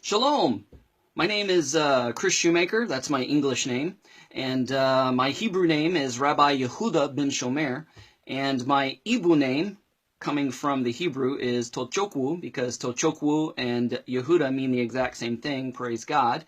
Shalom! My name is Chris Shoemaker, that's my English name, and my Hebrew name is Rabbi Yehuda ben Shomer, and my Igbo name, coming from the Hebrew, is Tochokwu, because Tochokwu and Yehuda mean the exact same thing, praise God.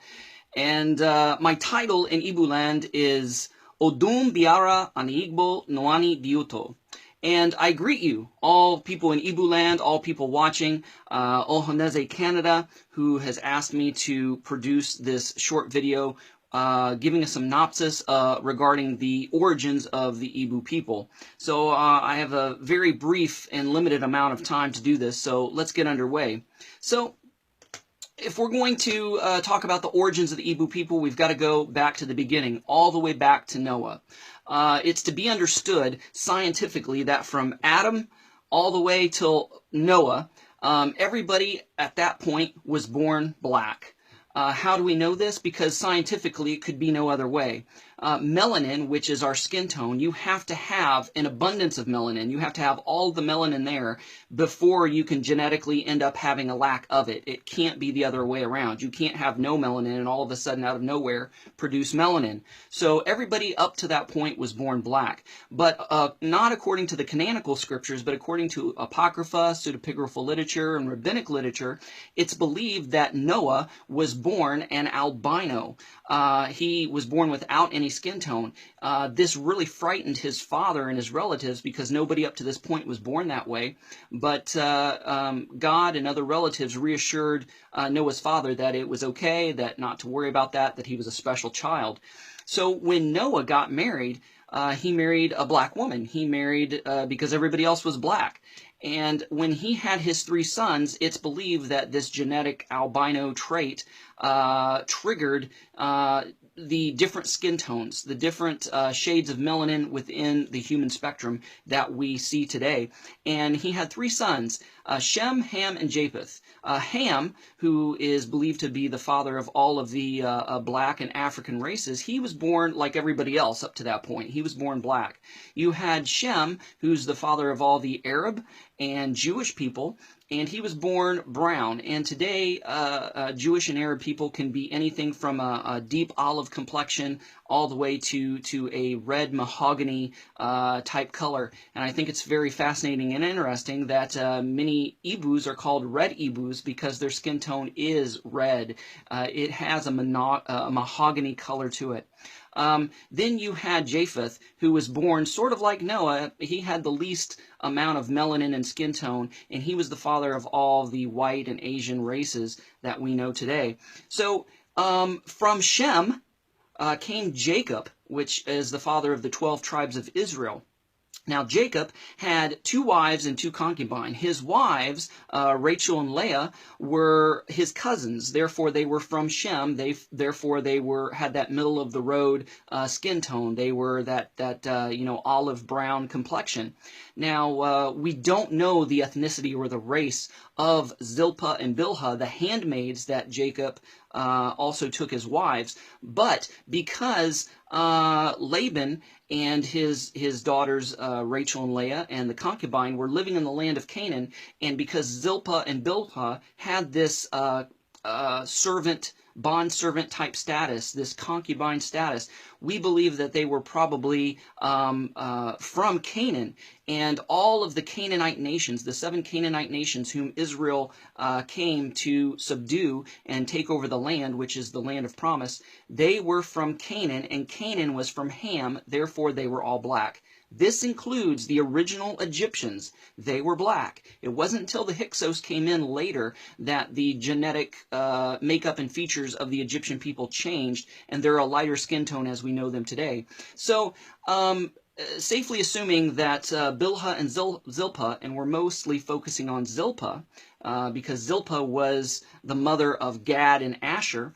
And my title in Igbo land is Odum Biara Ani Igbo Noani Diuto. And I greet you, all people in Igbo land, all people watching, Ohoneze Canada, who has asked me to produce this short video giving a synopsis regarding the origins of the Igbo people. So I have a very brief and limited amount of time to do this, so let's get underway. So if we're going to talk about the origins of the Igbo people, we've got to go back to the beginning, all the way back to Noah. It's to be understood scientifically that from Adam all the way till Noah, everybody at that point was born black. How do we know this? Because scientifically it could be no other way. Melanin, which is our skin tone, you have to have an abundance of melanin. You have to have all the melanin there before you can genetically end up having a lack of it. It can't be the other way around. You can't have no melanin and all of a sudden out of nowhere produce melanin. So everybody up to that point was born black. But not according to the canonical scriptures, but according to apocrypha, pseudepigraphal literature, and rabbinic literature, it's believed that Noah was born an albino. He was born without any skin tone. This really frightened his father and his relatives because nobody up to this point was born that way. But God and other relatives reassured Noah's father that it was okay, that not to worry about that he was a special child. So when Noah got married, he married a black woman. He married because everybody else was black. And when he had his 3 sons, it's believed that this genetic albino trait triggered the different skin tones, the different shades of melanin within the human spectrum that we see today. And he had 3 sons, Shem, Ham, and Japheth. Ham, who is believed to be the father of all of the black and African races, he was born like everybody else up to that point. He was born black. You had Shem, who's the father of all the Arab and Jewish people, and he was born brown. And today, Jewish and Arab people can be anything from a deep olive complexion all the way to a red mahogany type color. And I think it's very fascinating and interesting that many Igbos are called red Igbos because their skin tone is red. It has a mahogany color to it. Then you had Japheth, who was born sort of like Noah. He had the least amount of melanin and skin tone, and he was the father of all the white and Asian races that we know today. So from Shem came Jacob, which is the father of the 12 tribes of Israel. Now, Jacob had 2 wives and 2 concubines. His wives, Rachel and Leah, were his cousins. Therefore, they were from Shem. Therefore, they had that middle of the road skin tone. They were that olive brown complexion. Now, we don't know the ethnicity or the race of Zilpah and Bilhah, the handmaids that Jacob also took as wives, but because Laban and his daughters Rachel and Leah and the concubine were living in the land of Canaan, and because Zilpah and Bilhah had this bond-servant type status, this concubine status, we believe that they were probably from Canaan. And all of the Canaanite nations, the 7 Canaanite nations whom Israel came to subdue and take over the land, which is the land of promise, they were from Canaan, and Canaan was from Ham, therefore they were all black. This includes the original Egyptians. They were black. It wasn't until the Hyksos came in later that the genetic makeup and features of the Egyptian people changed, and they're a lighter skin tone as we know them today. So, safely assuming that Bilhah and Zilpah, and we're mostly focusing on Zilpah, because Zilpah was the mother of Gad and Asher,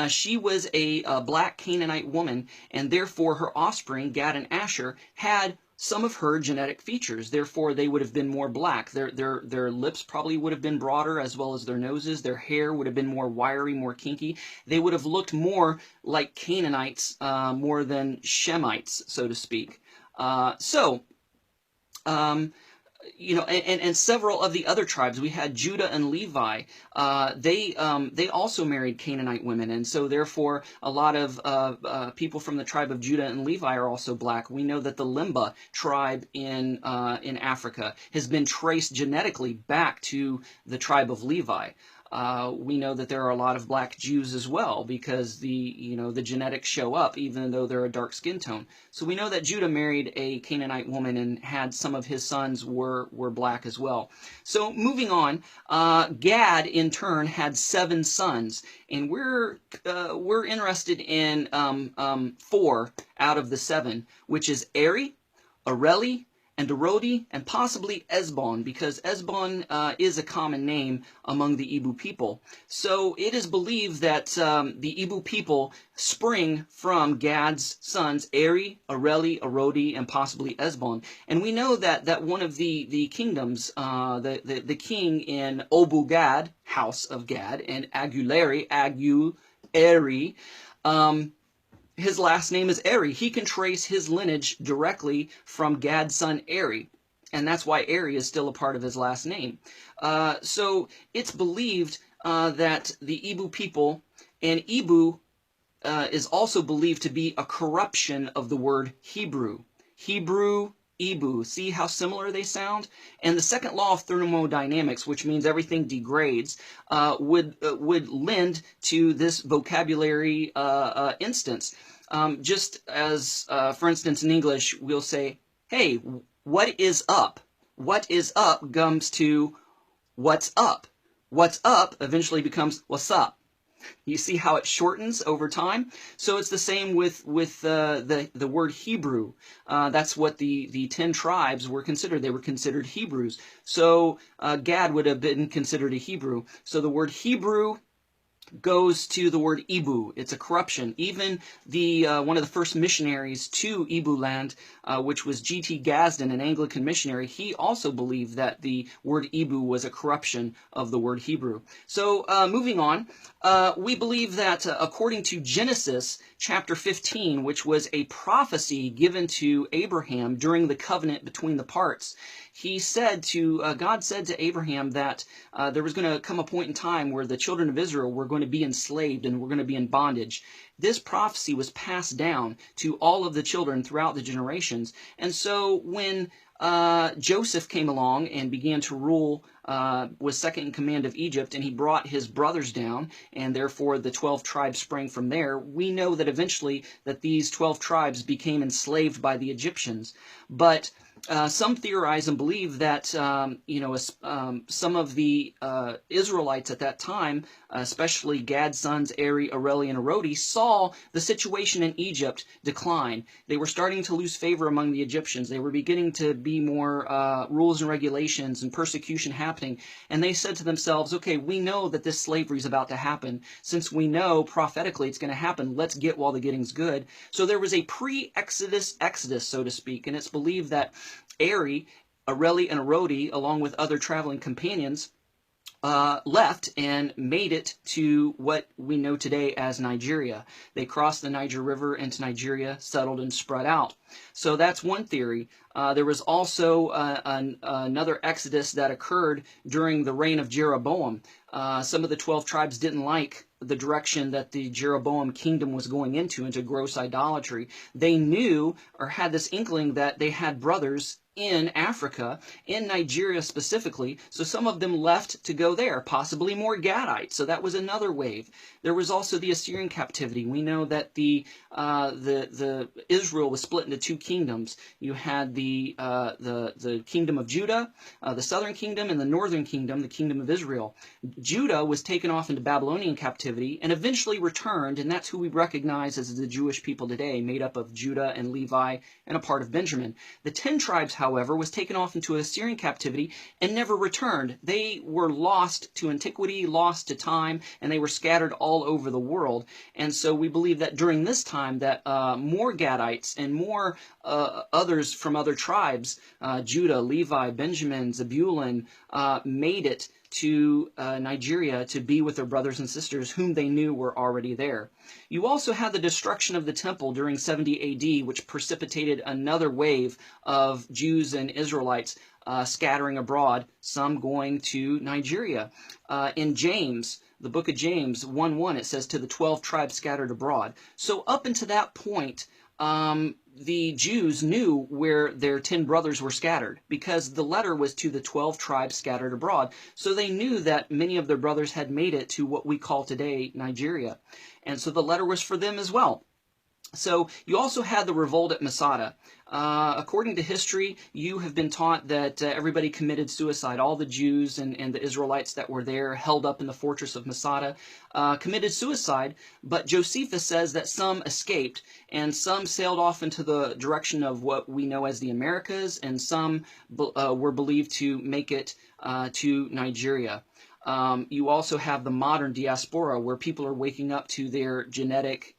she was a black Canaanite woman, and therefore her offspring, Gad and Asher, had some of her genetic features. Therefore, they would have been more black. Their lips probably would have been broader, as well as their noses. Their hair would have been more wiry, more kinky. They would have looked more like Canaanites, more than Shemites, so to speak. and several of the other tribes. We had Judah and Levi. They also married Canaanite women, and so therefore a lot of people from the tribe of Judah and Levi are also black. We know that the Limba tribe in Africa has been traced genetically back to the tribe of Levi. We know that there are a lot of black Jews as well because the genetics show up even though they're a dark skin tone. So we know that Judah married a Canaanite woman and had some of his sons were black as well. So moving on, Gad in turn had 7 sons, and we're interested in 4 out of the 7, which is Eri, Areli, and Arodi, and possibly Esbon, because Esbon is a common name among the Igbo people. So it is believed that the Igbo people spring from Gad's sons, Eri, Areli, Arodi, and possibly Esbon. And we know that one of the kingdoms, the king in Obu Gad, house of Gad, and Aguleri, Eri, his last name is Eri. He can trace his lineage directly from Gad's son Eri, and that's why Eri is still a part of his last name. So it's believed that the Igbo people, and Igbo is also believed to be a corruption of the word Hebrew. Hebrew, Igbo. See how similar they sound? And the second law of thermodynamics, which means everything degrades, would lend to this vocabulary instance. Just as, for instance, in English, we'll say, hey, what is up? What is up comes to what's up. What's up eventually becomes what's up. You see how it shortens over time? So it's the same with the word Hebrew. That's what the 10 tribes were considered. They were considered Hebrews. So Gad would have been considered a Hebrew. So the word Hebrew goes to the word Igbo. It's a corruption. Even one of the first missionaries to Igbo land, which was G.T. Gadsden, an Anglican missionary, he also believed that the word Igbo was a corruption of the word Hebrew. So moving on, we believe that according to Genesis chapter 15, which was a prophecy given to Abraham during the covenant between the parts, God said to Abraham that there was going to come a point in time where the children of Israel were going to be enslaved and were going to be in bondage. This prophecy was passed down to all of the children throughout the generations. And so when Joseph came along and began to rule, was second in command of Egypt, and he brought his brothers down, and therefore the 12 tribes sprang from there, we know that eventually that these 12 tribes became enslaved by the Egyptians. But some theorize and believe that some of the Israelites at that time, especially Gad's sons Eri, Areli, and Arodi, saw the situation in Egypt decline. They were starting to lose favor among the Egyptians. They were beginning to be more rules and regulations and persecution happening. And they said to themselves, okay, we know that this slavery is about to happen. Since we know prophetically it's going to happen, let's get while the getting's good. So there was a pre-Exodus exodus, so to speak, and it's believed that Eri, Areli, and Arodi, along with other traveling companions, left and made it to what we know today as Nigeria. They crossed the Niger River into Nigeria, settled, and spread out. So that's one theory. There was also another exodus that occurred during the reign of Jeroboam. Some of the 12 tribes didn't like the direction that the Jeroboam kingdom was going into gross idolatry. They knew or had this inkling that they had brothers in Africa, in Nigeria specifically, so some of them left to go there, possibly more Gadites, so that was another wave. There was also the Assyrian captivity. We know that the Israel was split into 2 kingdoms. You had the kingdom of Judah, the southern kingdom, and the northern kingdom, the kingdom of Israel. Judah was taken off into Babylonian captivity and eventually returned, and that's who we recognize as the Jewish people today, made up of Judah and Levi and a part of Benjamin. The 10 tribes, however, was taken off into Assyrian captivity and never returned. They were lost to antiquity, lost to time, and they were scattered all over the world. And so we believe that during this time that more Gadites and more others from other tribes, Judah, Levi, Benjamin, Zebulun, made it to Nigeria to be with their brothers and sisters whom they knew were already there. You also had the destruction of the temple during 70 AD, which precipitated another wave of Jews and Israelites scattering abroad, some going to Nigeria. In James, the book of James 1:1, it says, to the 12 tribes scattered abroad. So up until that point, the Jews knew where their 10 brothers were scattered, because the letter was to the 12 tribes scattered abroad. So they knew that many of their brothers had made it to what we call today Nigeria. And so the letter was for them as well. So you also had the revolt at Masada. According to history, you have been taught that everybody committed suicide. All the Jews and the Israelites that were there, held up in the fortress of Masada, committed suicide. But Josephus says that some escaped, and some sailed off into the direction of what we know as the Americas, and some were believed to make it to Nigeria. You also have the modern diaspora, where people are waking up to their genetic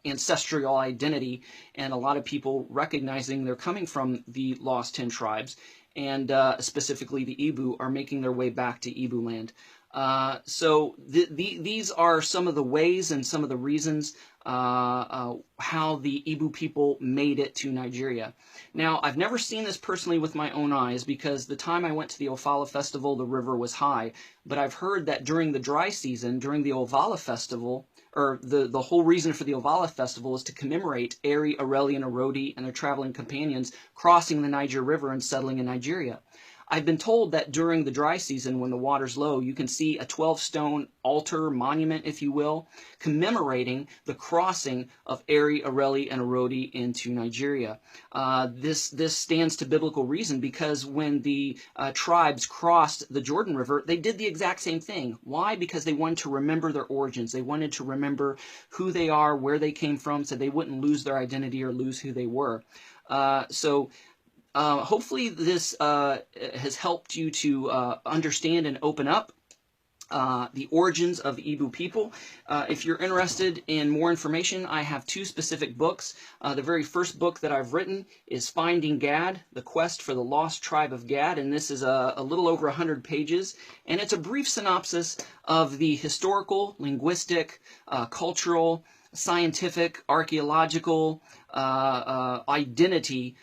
ancestral identity, and a lot of people recognizing they're coming from the lost 10 tribes, and specifically the Igbo are making their way back to Igbo land. So these are some of the ways and some of the reasons how the Igbo people made it to Nigeria. Now, I've never seen this personally with my own eyes, because the time I went to the Ofala festival, the river was high. But I've heard that during the dry season, during the Ofala festival, or the whole reason for the Ofala festival is to commemorate Eri, Areli, and Erodi and their traveling companions crossing the Niger River and settling in Nigeria. I've been told that during the dry season, when the water's low, you can see a 12-stone altar, monument, if you will, commemorating the crossing of Eri, Areli, and Erodi into Nigeria. This stands to biblical reason, because when the tribes crossed the Jordan River, they did the exact same thing. Why? Because they wanted to remember their origins. They wanted to remember who they are, where they came from, so they wouldn't lose their identity or lose who they were. Hopefully this has helped you to understand and open up the origins of the Igbo people. If you're interested in more information, I have 2 specific books. The very first book that I've written is Finding Gad, The Quest for the Lost Tribe of Gad, and this is a little over 100 pages, and it's a brief synopsis of the historical, linguistic, cultural, scientific, archaeological identity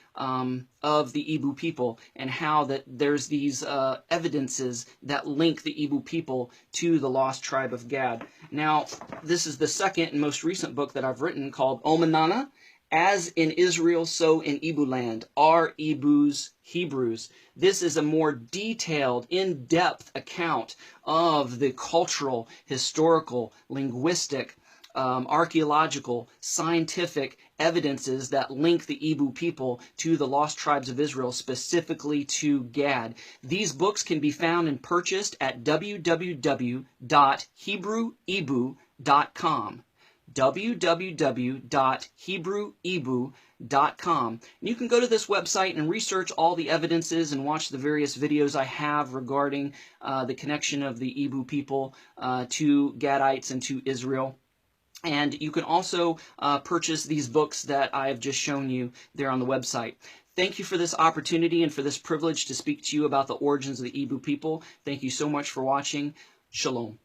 of the Igbo people, and how that there's these evidences that link the Igbo people to the lost tribe of Gad. Now, this is the second and most recent book that I've written, called Omanana, As in Israel, So in Igbo Land, Are Igbos Hebrews? This is a more detailed, in-depth account of the cultural, historical, linguistic, archaeological, scientific evidences that link the Igbo people to the lost tribes of Israel, specifically to Gad. These books can be found and purchased at www.hebrewigbo.com. www.hebrewigbo.com. You can go to this website and research all the evidences and watch the various videos I have regarding the connection of the Igbo people to Gadites and to Israel. And you can also purchase these books that I've just shown you there on the website. Thank you for this opportunity and for this privilege to speak to you about the origins of the Igbo people. Thank you so much for watching. Shalom.